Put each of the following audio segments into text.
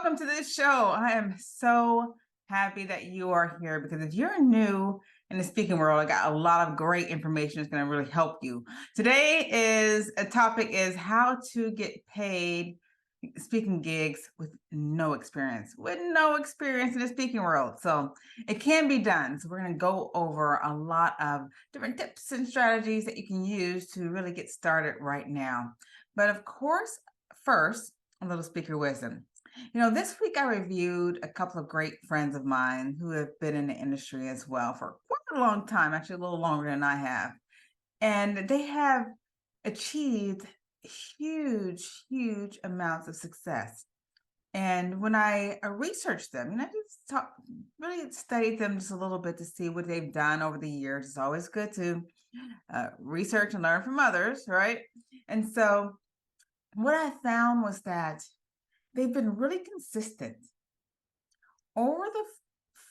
welcome to this show. I am so happy that you are here because if you're new in the speaking world, I got a lot of great information that's going to really help you. Today is how to get paid speaking gigs with no experience in the speaking world. So it can be done. So we're going to go over a lot of different tips and strategies that you can use to really get started right now. But of course, first, a little speaker wisdom. This week I reviewed a couple of great friends of mine who have been in the industry as well for quite a long time, actually a little longer than I have. And they have achieved huge amounts of success. And when I researched them, I just really studied them just a little bit to see what they've done over the years. It's always good to research and learn from others, right? And so what I found was that they've been really consistent over the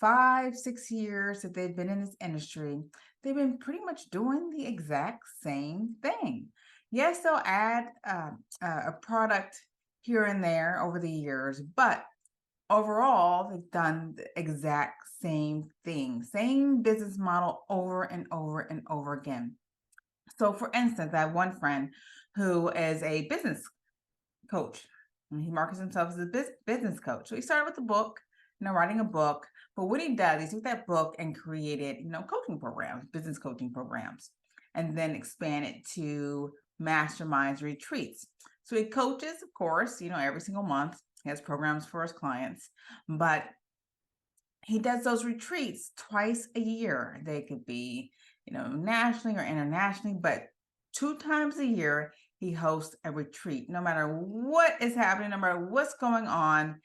5-6 years that they've been in this industry. They've been pretty much doing the exact same thing. Yes, they'll add a product here and there over the years, but overall, they've done the exact same thing, same business model over and over and over again. So, for instance, I have one friend who is a business coach. And he markets himself as a business coach. So he started with a book, writing a book. But what he does, he took that book and created, coaching programs, business coaching programs, and then expanded to masterminds, retreats. So he coaches, of course, every single month. He has programs for his clients, but he does those retreats twice a year. They could be, nationally or internationally, but 2 times a year, he hosts a retreat. No matter what is happening, no matter what's going on,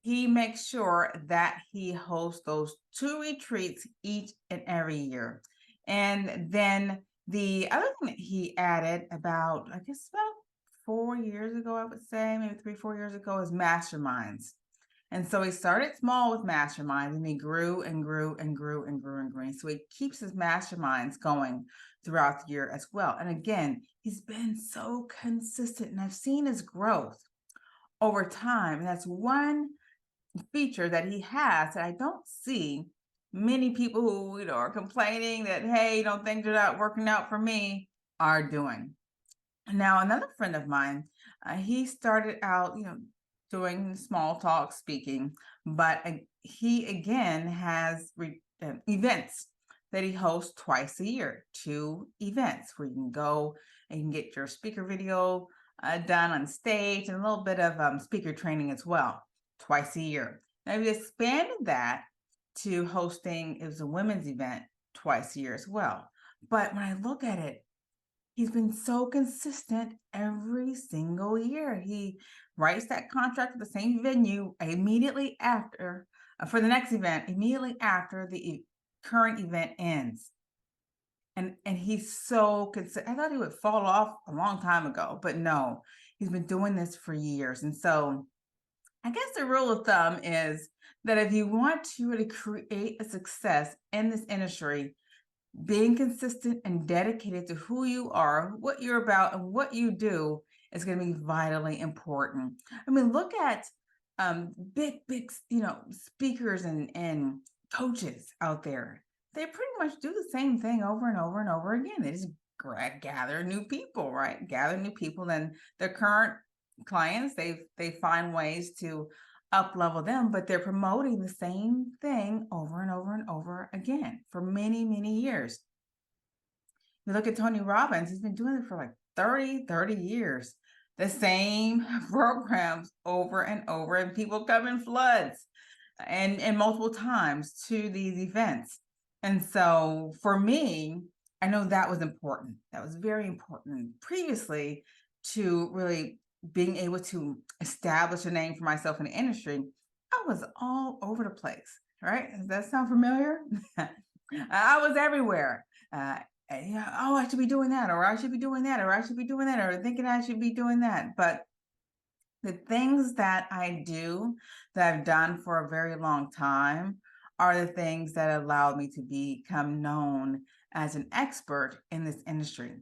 he makes sure that he hosts those 2 retreats each and every year. And then the other thing that he added about 4 years ago, I would say, maybe 3-4 years ago, is masterminds. And so he started small with masterminds and he grew and grew and grew and grew and grew. So he keeps his masterminds going throughout the year as well. And again, he's been so consistent and I've seen his growth over time. And that's one feature that he has that I don't see many people who, are complaining that, hey, things are not working out for me are doing. Now, another friend of mine, he started out, doing small talk speaking, but he again has events that he hosts twice a year, 2 events where you can go and you can get your speaker video done on stage and a little bit of speaker training as well, twice a year. Now we expanded that to hosting, it was a women's event twice a year as well. But when I look at it, he's been so consistent every single year. He writes that contract at the same venue immediately after, for the next event, immediately after the current event ends. And he's so consistent. I thought he would fall off a long time ago, but no, he's been doing this for years. And so I guess the rule of thumb is that if you want to really create a success in this industry, being consistent and dedicated to who you are, what you're about, and what you do is going to be vitally important. I mean, look at big, speakers and coaches out there. They pretty much do the same thing over and over and over again. They just gather new people, right? Gather new people, and their current clients, they find ways to up level them, but they're promoting the same thing over and over and over again for many years. You look at Tony Robbins, he's been doing it for like 30 years, the same programs over and over, and people come in floods and multiple times to these events. And so for me, I know that was important. That was very important previously to really being able to establish a name for myself in the industry. I was all over the place, right? Does that sound familiar? I was everywhere. Oh, I should be doing that, or I should be doing that, or I should be doing that, or thinking I should be doing that. But the things that I do that I've done for a very long time are the things that allowed me to become known as an expert in this industry.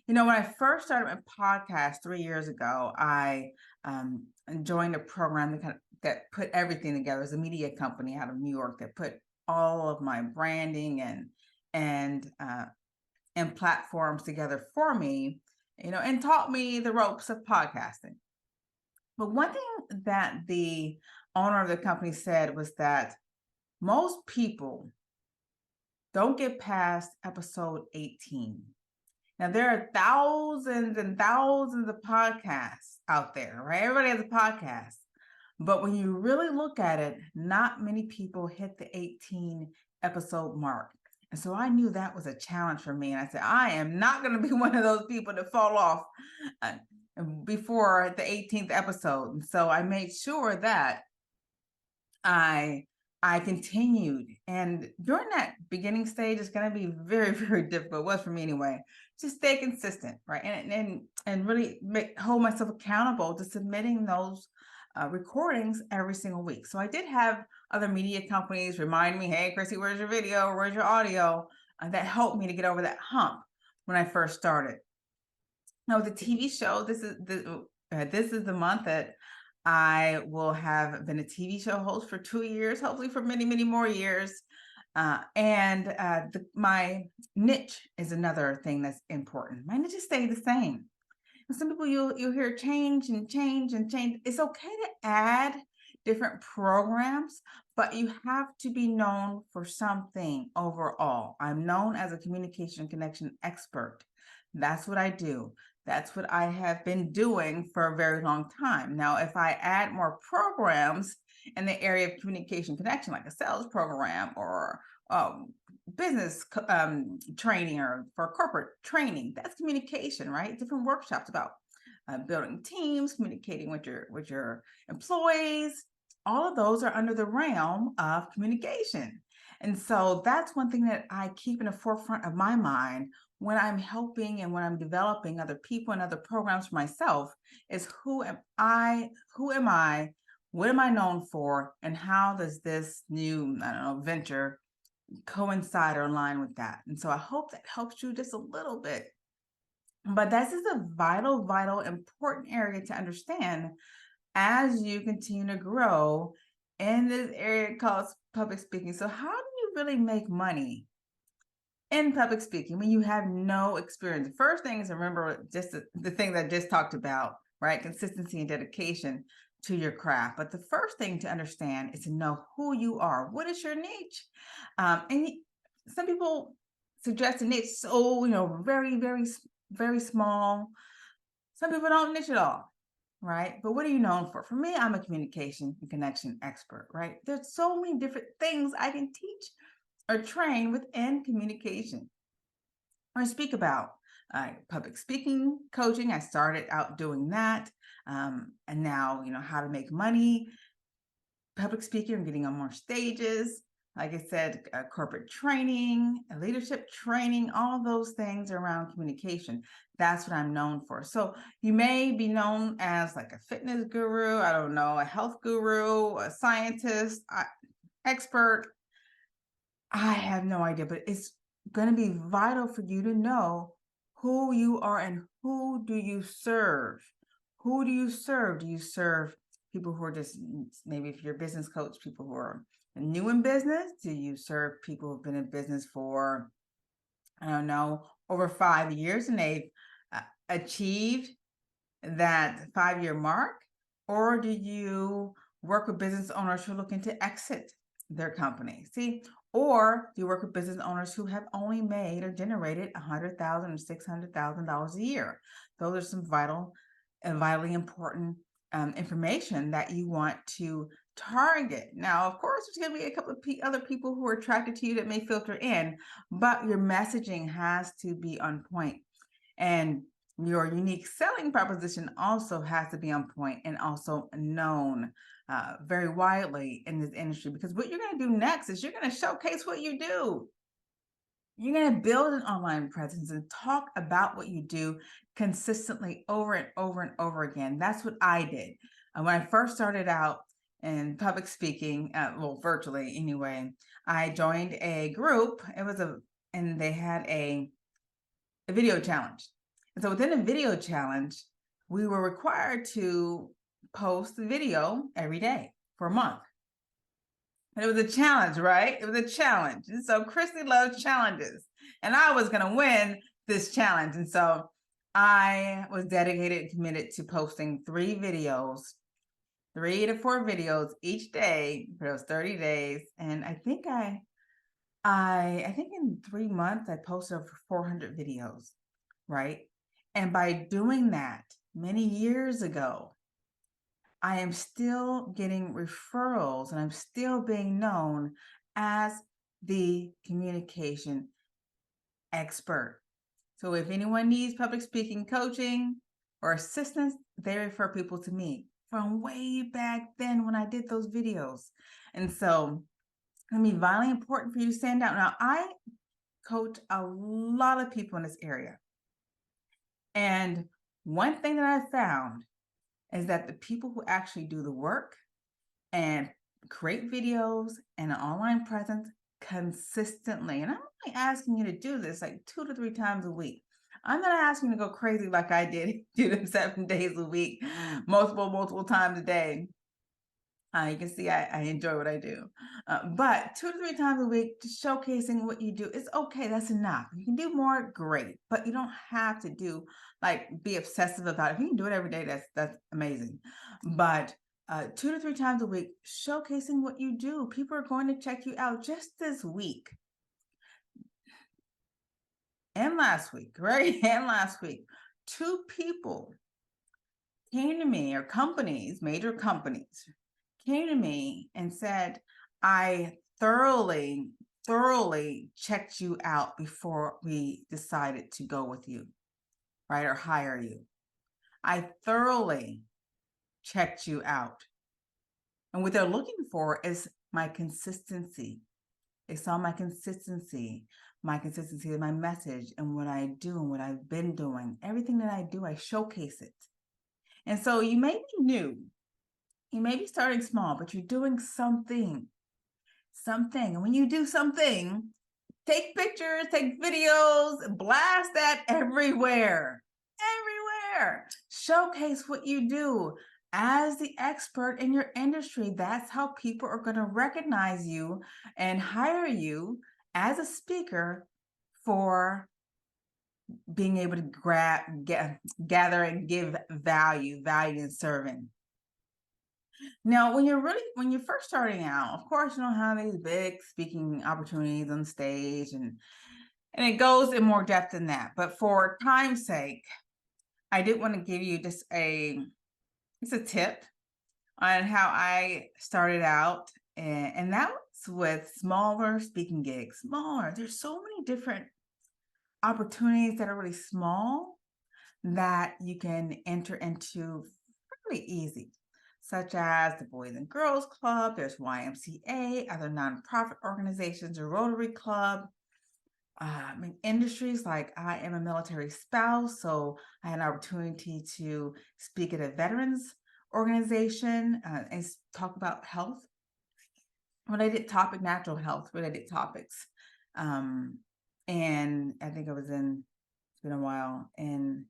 When I first started my podcast 3 years ago, I and joined a program that put everything together. It was a media company out of New York that put all of my branding and platforms together for me, and taught me the ropes of podcasting. But one thing that the owner of the company said was that most people don't get past episode 18. Now, there are thousands and thousands of podcasts out there, right? Everybody has a podcast. But when you really look at it, not many people hit the 18 episode mark. And so I knew that was a challenge for me. And I said, I am not going to be one of those people that fall off before the 18th episode. And so I made sure that I continued. And during that beginning stage, it's going to be very, very difficult. It was for me anyway. Just stay consistent, right? And really hold myself accountable to submitting those recordings every single week. So I did have other media companies remind me, hey, Chrissy, where's your video? Where's your audio? That helped me to get over that hump when I first started. Now, with the TV show, this is the month that I will have been a TV show host for 2 years, hopefully for many, many more years. My niche is another thing that's important. My niche stay the same. Some people you'll hear change and change and change. It's okay to add different programs, but you have to be known for something overall. I'm known as a communication connection expert. That's what I do. That's what I have been doing for a very long time. Now, if I add more programs in the area of communication connection, like a sales program or business training or for corporate training, that's communication, right? Different workshops about building teams, communicating with your employees. All of those are under the realm of communication. And so that's one thing that I keep in the forefront of my mind when I'm helping and when I'm developing other people and other programs for myself is who am I? What am I known for? And how does this new, venture coincide or align with that? And so I hope that helps you just a little bit. But this is a vital, vital, important area to understand as you continue to grow in this area called public speaking. So how do you really make money in public speaking when you have no experience? The first thing is, remember just the thing that I just talked about, right? Consistency and dedication to your craft. But the first thing to understand is to know who you are. What is your niche? Some people suggest a niche so, very, very, very small. Some people don't niche at all, right? But what are you known for? For me, I'm a communication and connection expert, right? There's so many different things I can teach or train within communication. I speak about public speaking coaching. I started out doing that. And now, how to make money, public speaking, and getting on more stages. Like I said, corporate training, leadership training, all those things around communication. That's what I'm known for. So you may be known as like a fitness guru, I don't know, a health guru, a scientist, expert. I have no idea, but it's going to be vital for you to know who you are and who do you serve. Who do you serve? Do you serve people who are just, maybe if you're a business coach, people who are new in business? Do you serve people who've been in business for, I don't know, over 5 years and they've achieved that 5-year mark? Or do you work with business owners who are looking to exit their company? See, or do you work with business owners who have only made or generated $100,000 or $600,000 a year? Those are some vitally important information that you want to target. Now, of course, there's going to be a couple of other people who are attracted to you that may filter in, but your messaging has to be on point. And your unique selling proposition also has to be on point and also known very widely in this industry, because what you're going to do next is you're going to showcase what you do. You're going to build an online presence and talk about what you do consistently over and over and over again. That's what I did. When I first started out in public speaking, virtually anyway, I joined a group. And they had a video challenge. And so within a video challenge, we were required to post a video every day for a month. And it was a challenge, right? It was a challenge. And so Christie loves challenges. And I was going to win this challenge. And so I was dedicated and committed to posting 3 to 4 videos each day for those 30 days. And I think in 3 months, I posted over 400 videos, right? And by doing that many years ago, I am still getting referrals and I'm still being known as the communication expert. So if anyone needs public speaking coaching or assistance, they refer people to me from way back then when I did those videos. And so it's going to be vitally important for you to stand out. Now, I coach a lot of people in this area. And one thing that I found is that the people who actually do the work and create videos and an online presence consistently, and I'm only asking you to do this like 2 to 3 times a week. I'm not asking you to go crazy like I did, do them 7 days a week, multiple times a day. You can see I enjoy what I do. But 2 to 3 times a week, just showcasing what you do, it's okay. That's enough. You can do more, great. But you don't have to be obsessive about it. If you can do it every day, that's amazing. But 2 to 3 times a week, showcasing what you do. People are going to check you out just this week. And last week, right? And last week, 2 people came to me, or companies, major companies, came to me and said, I thoroughly checked you out before we decided to go with you, right? Or hire you. I thoroughly checked you out. And what they're looking for is my consistency. They saw my consistency of my message and what I do and what I've been doing. Everything that I do, I showcase it. And so you may be new. You may be starting small, but you're doing something. And when you do something, take pictures, take videos, blast that everywhere. Showcase what you do as the expert in your industry. That's how people are going to recognize you and hire you as a speaker for being able to gather and give value and serving. Now, when you're first starting out, of course, you don't have these big speaking opportunities on stage, and it goes in more depth than that. But for time's sake, I did want to give you just a tip on how I started out, and that was with smaller speaking gigs. There's so many different opportunities that are really small that you can enter into fairly easy, such as the Boys and Girls Club, there's YMCA, other nonprofit organizations, or Rotary Club. Industries like I am a military spouse, so I had an opportunity to speak at a veterans organization and talk about health. Related topic, natural health related topics. And I think it's been a while, in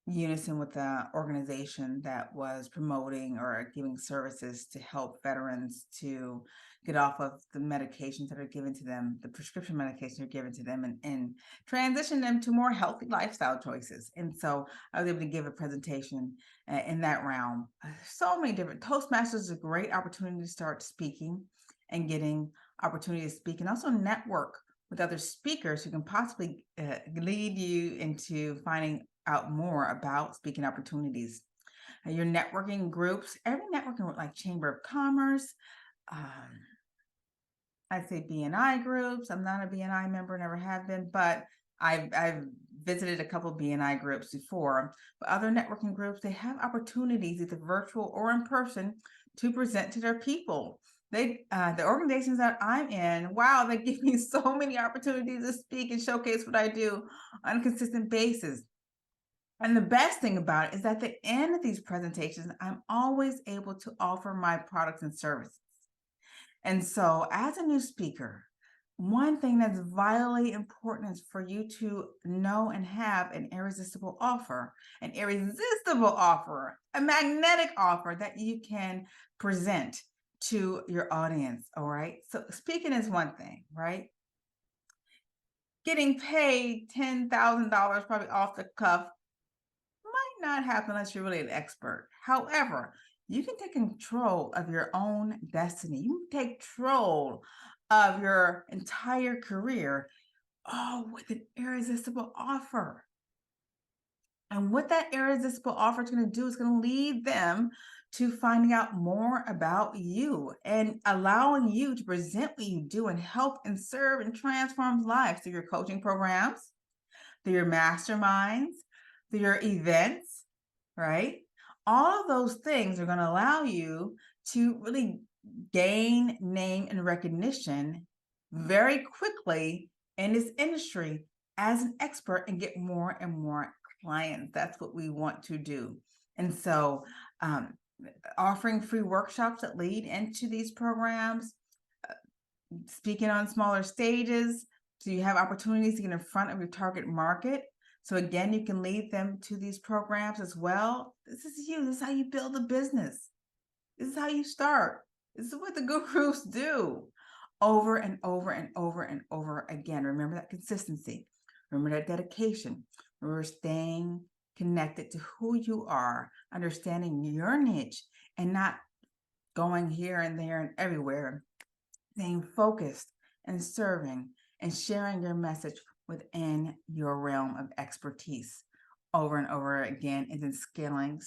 unison with the organization that was promoting or giving services to help veterans to get off of the medications that are given to them, the prescription medications are given to them, and transition them to more healthy lifestyle choices. And so I was able to give a presentation in that realm. So many different Toastmasters is a great opportunity to start speaking and getting opportunity to speak, and also network with other speakers who can possibly lead you into finding out more about speaking opportunities. Your networking groups, every networking group like Chamber of Commerce, I'd say BNI groups. I'm not a BNI member, never have been, but I've visited a couple of BNI groups before. But other networking groups, they have opportunities, either virtual or in person, to present to their people. The organizations that I'm in, wow, they give me so many opportunities to speak and showcase what I do on a consistent basis. And the best thing about it is at the end of these presentations, I'm always able to offer my products and services. And so as a new speaker, one thing that's vitally important is for you to know and have an irresistible offer, a magnetic offer that you can present to your audience. All right. So speaking is one thing, right? Getting paid $10,000 probably off the cuff might not happen unless you're really an expert. However, you can take control of your own destiny. You can take control of your entire career, all with an irresistible offer. And what that irresistible offer is going to do is going to lead them to finding out more about you and allowing you to present what you do and help and serve and transform lives through your coaching programs, through your masterminds, through your events, right? All of those things are going to allow you to really gain name and recognition very quickly in this industry as an expert and get more and more clients. That's what we want to do. And so, offering free workshops that lead into these programs, speaking on smaller stages, so you have opportunities to get in front of your target market. So again, you can lead them to these programs as well. This is you. This is how you build a business. This is how you start. This is what the gurus do over and over and over and over again. Remember that consistency. Remember that dedication. Remember staying connected to who you are, understanding your niche, and not going here and there and everywhere. Staying focused and serving and sharing your message within your realm of expertise over and over again, and then scaling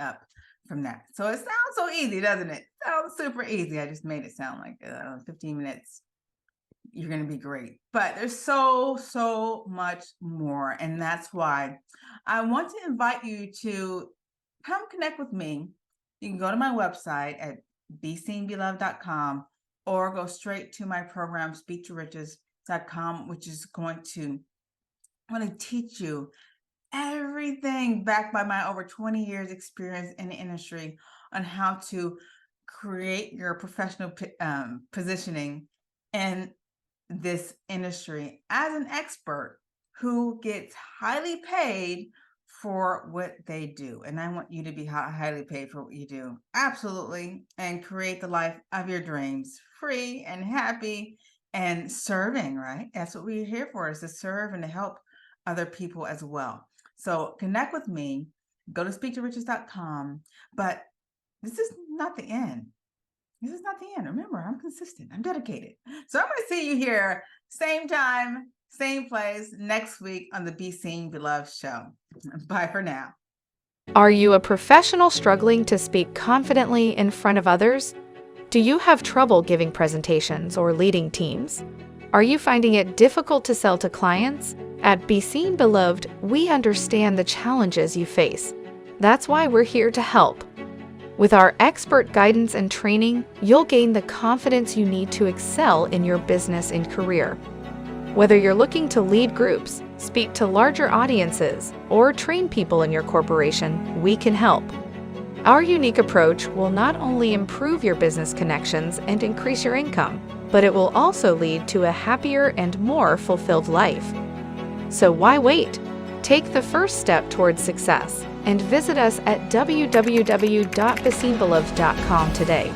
up from that. So it sounds so easy, doesn't it? Sounds super easy. I just made it sound like 15 minutes. You're going to be great. But there's so much more. And that's why I want to invite you to come connect with me. You can go to my website at beseenbeloved.com or go straight to my program, speaktoriches.com, which is going to really teach you everything backed by my over 20 years experience in the industry on how to create your professional positioning in this industry as an expert who gets highly paid for what they do. And I want you to be highly paid for what you do. Absolutely. And create the life of your dreams, free and happy and serving, right? That's what we're here for, is to serve and to help other people as well. So connect with me, go to speaktoriches.com, but this is not the end. This is not the end. Remember, I'm consistent. I'm dedicated. So I'm going to see you here, same time, same place, next week on the Be Seen, Beloved show. Bye for now. Are you a professional struggling to speak confidently in front of others? Do you have trouble giving presentations or leading teams? Are you finding it difficult to sell to clients? At Be Seen, Beloved, we understand the challenges you face. That's why we're here to help. With our expert guidance and training, you'll gain the confidence you need to excel in your business and career. Whether you're looking to lead groups, speak to larger audiences, or train people in your corporation, we can help. Our unique approach will not only improve your business connections and increase your income, but it will also lead to a happier and more fulfilled life. So why wait? Take the first step towards success and visit us at www.beseenbeloved.com today.